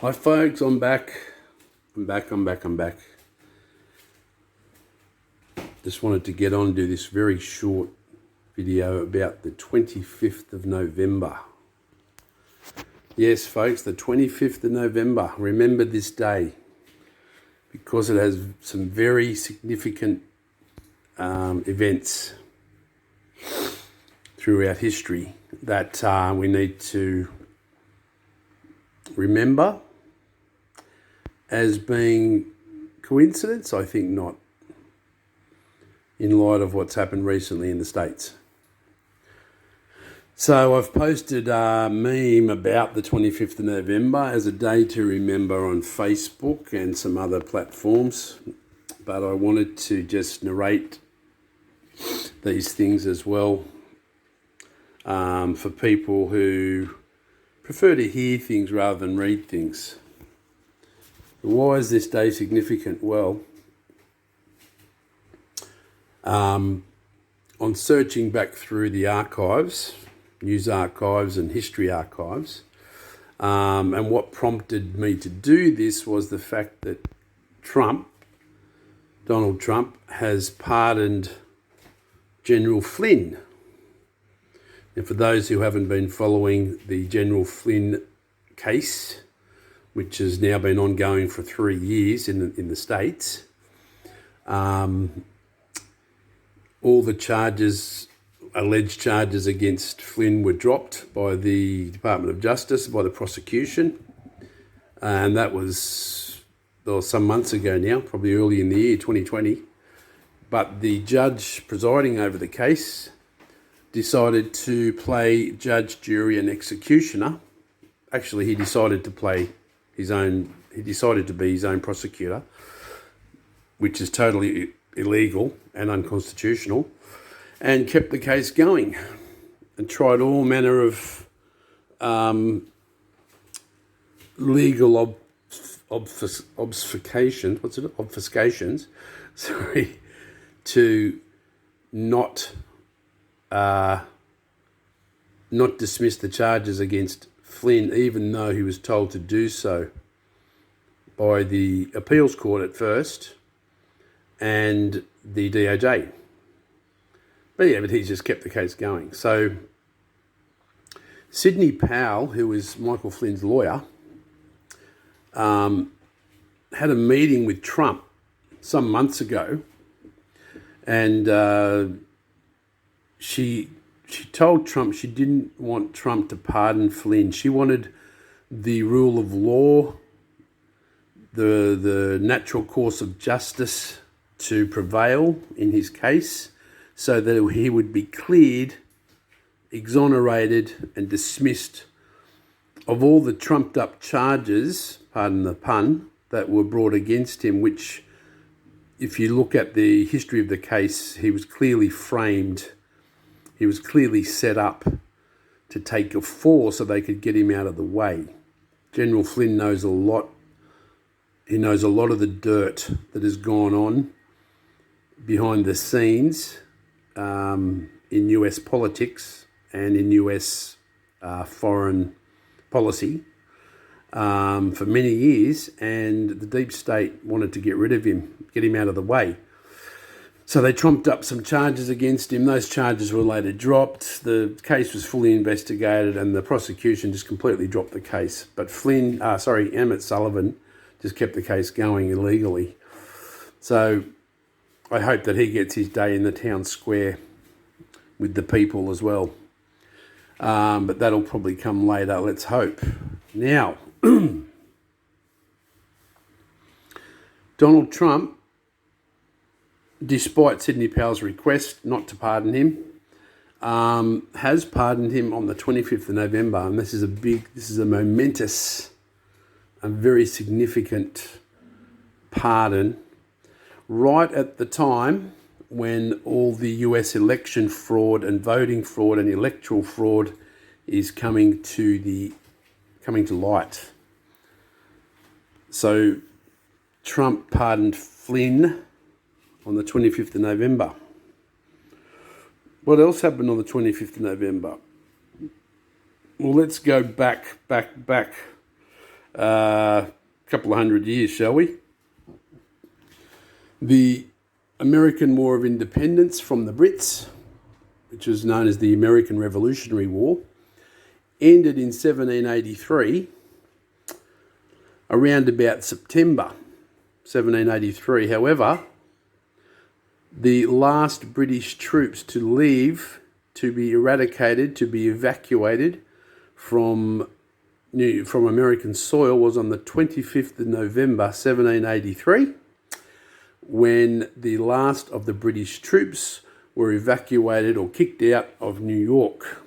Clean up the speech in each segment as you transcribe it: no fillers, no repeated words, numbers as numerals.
Hi folks, I'm back. I'm back. Just wanted to get on and do this very short video about the 25th of November. Yes folks, the 25th of November. Remember this day because it has some very significant events throughout history that we need to remember. As being coincidence, I think not, in light of what's happened recently in the States. So I've posted a meme about the 25th of November as a day to remember on Facebook and some other platforms, but I wanted to just narrate these things as well for people who prefer to hear things rather than read things. Why is this day significant? Well, on searching back through the archives, news archives and history archives, and what prompted me to do this was the fact that Donald Trump, has pardoned General Flynn. And for those who haven't been following the General Flynn case, which has now been ongoing for 3 years in the States, all the charges, alleged charges against Flynn were dropped by the Department of Justice, by the prosecution. And that was some months ago now, probably early in the year 2020. But the judge presiding over the case decided to play judge, jury and executioner. Actually, he decided to be his own prosecutor, which is totally illegal and unconstitutional, and kept the case going and tried all manner of legal obfuscations, to not dismiss the charges against Flynn, even though he was told to do so by the appeals court at first and the DOJ. But he's just kept the case going. So Sidney Powell, who is Michael Flynn's lawyer, had a meeting with Trump some months ago, and she told Trump she didn't want Trump to pardon Flynn. She wanted the rule of law, the natural course of justice to prevail in his case, so that he would be cleared, exonerated and dismissed of all the trumped up charges, pardon the pun, that were brought against him, which, if you look at the history of the case, he was clearly framed. He was clearly set up to take a fall so they could get him out of the way. General Flynn knows a lot. He knows a lot of the dirt that has gone on behind the scenes in US politics and in US foreign policy for many years, and the deep state wanted to get rid of him, get him out of the way. So they trumped up some charges against him. Those charges were later dropped. The case was fully investigated and the prosecution just completely dropped the case. But Emmett Sullivan just kept the case going illegally. So I hope that he gets his day in the town square with the people as well. But that'll probably come later, let's hope. Now, Donald Trump, despite Sidney Powell's request not to pardon him, has pardoned him on the 25th of November. And this is a momentous and very significant pardon, right at the time when all the US election fraud and voting fraud and electoral fraud is coming to light. So Trump pardoned Flynn on the 25th of November. What else happened on the 25th of November? Well, let's go back couple of 100 years, shall we? The American War of Independence from the Brits, which was known as the American Revolutionary War, ended in 1783, around about September 1783. However, the last British troops to leave, to be eradicated, to be evacuated from American soil was on the 25th of November 1783, when the last of the British troops were evacuated or kicked out of New York.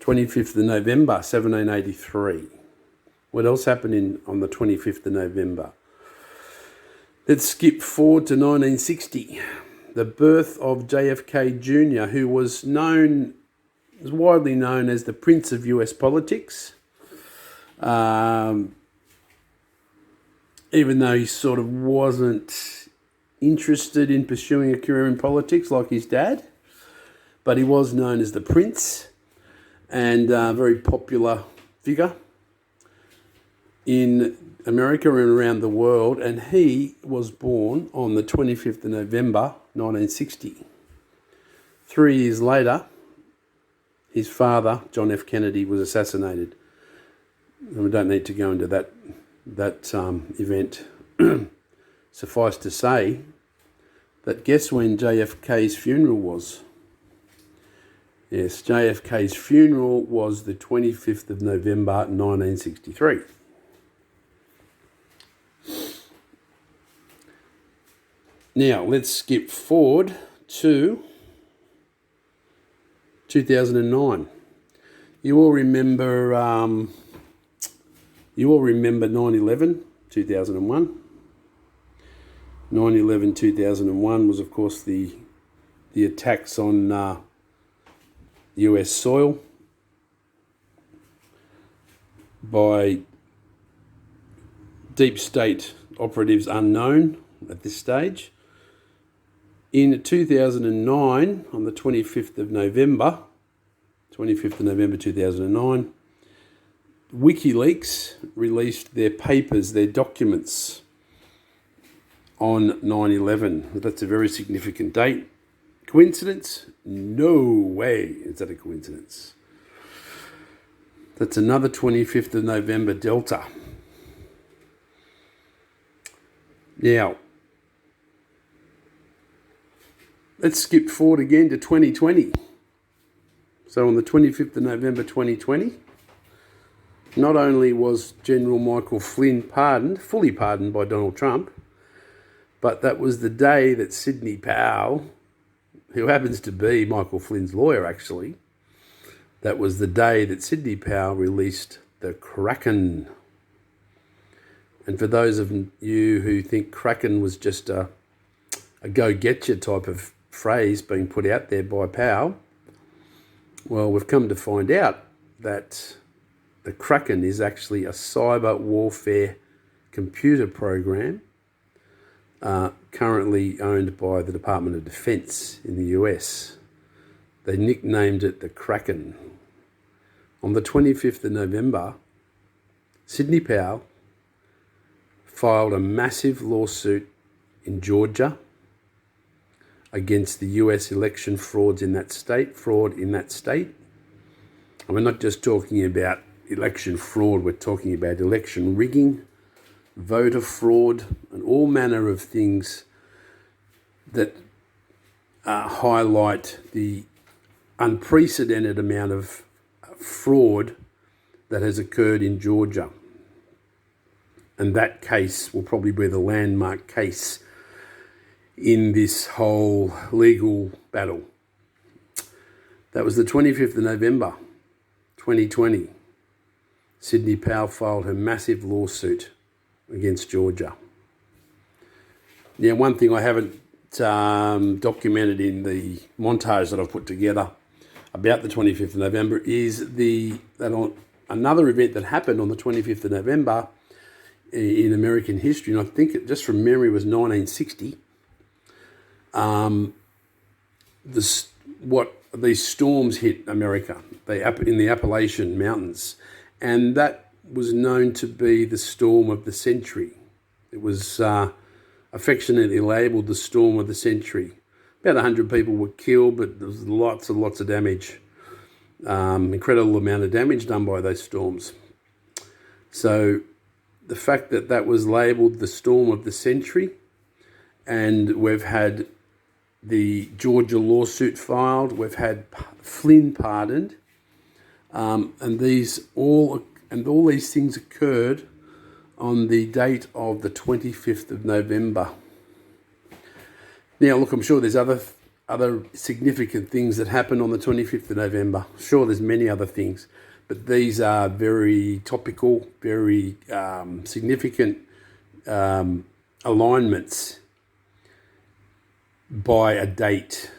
25th of November 1783. What else happened on the 25th of November? Let's skip forward to 1960. The birth of JFK Jr., who was widely known as the Prince of US politics. Even though he sort of wasn't interested in pursuing a career in politics like his dad, but he was known as the Prince, and a very popular figure in America and around the world, and he was born on the 25th of November 1960. 3 years later, his father, John F. Kennedy, was assassinated. And we don't need to go into that event. Suffice to say that guess when JFK's funeral was? Yes, JFK's funeral was the 25th of November 1963. Now, let's skip forward to 2009. You all remember 9/11, 2001. 9/11, 2001 was, of course, the attacks on US soil by deep state operatives unknown at this stage. In 2009, on the 25th of November 2009, WikiLeaks released their papers, their documents on 9/11. That's a very significant date. Coincidence? No way is that a coincidence. That's another 25th of November delta. Now, let's skip forward again to 2020. So on the 25th of November 2020, not only was General Michael Flynn fully pardoned by Donald Trump, but that was the day that Sidney Powell, who happens to be Michael Flynn's lawyer actually, that was the day that Sidney Powell released the Kraken. And for those of you who think Kraken was just a go-getcha type of phrase being put out there by Powell, well, we've come to find out that the Kraken is actually a cyber warfare computer program currently owned by the Department of Defense in the US. They nicknamed it the Kraken. On the 25th of November, Sidney Powell filed a massive lawsuit in Georgia against the US election fraud in that state. And we're not just talking about election fraud, we're talking about election rigging, voter fraud, and all manner of things that highlight the unprecedented amount of fraud that has occurred in Georgia. And that case will probably be the landmark case in this whole legal battle. That was the 25th of November, 2020. Sidney Powell filed her massive lawsuit against Georgia. Now, one thing I haven't documented in the montage that I've put together about the 25th of November is another event that happened on the 25th of November in American history, and I think it, just from memory, was 1960. These storms hit America, in the Appalachian Mountains, and that was known to be the storm of the century. It was affectionately labelled the storm of the century. About 100 people were killed, but there was lots and lots of damage. Incredible amount of damage done by those storms. So the fact that that was labelled the storm of the century, and we've had the Georgia lawsuit filed, we've had Flynn pardoned, and all these things occurred on the date of the 25th of November. Now, look, I'm sure there's other significant things that happened on the 25th of November. Sure, there's many other things, but these are very topical, very significant alignments by a date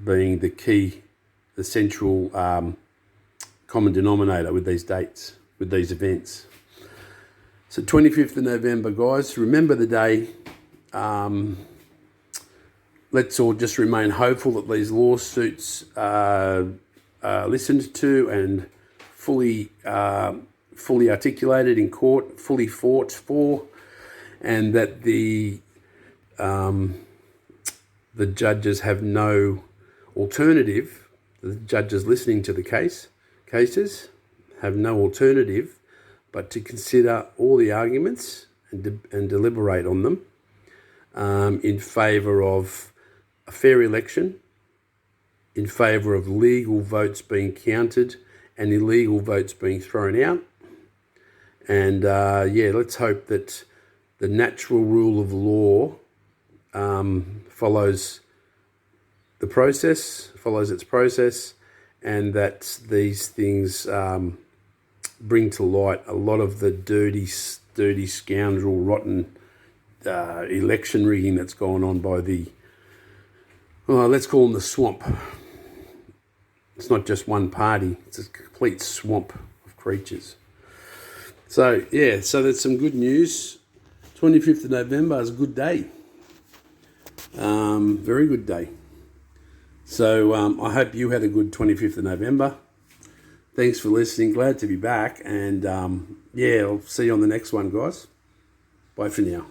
being the key, the central common denominator with these dates, with these events. So 25th of November, guys, remember the day. Let's all just remain hopeful that these lawsuits are listened to and fully articulated in court, fully fought for, and that the judges have no alternative. The judges listening to the cases have no alternative but to consider all the arguments and deliberate on them in favour of a fair election, in favour of legal votes being counted and illegal votes being thrown out. And let's hope that the natural rule of law follows its process, and that these things bring to light a lot of the dirty, scoundrel, rotten election rigging that's gone on by the, let's call them the swamp. It's not just one party, it's a complete swamp of creatures. So that's some good news. 25th of November is a good day. Very good day. So I hope you had a good 25th of November. Thanks for listening. Glad to be back. And I'll see you on the next one, guys. Bye for now.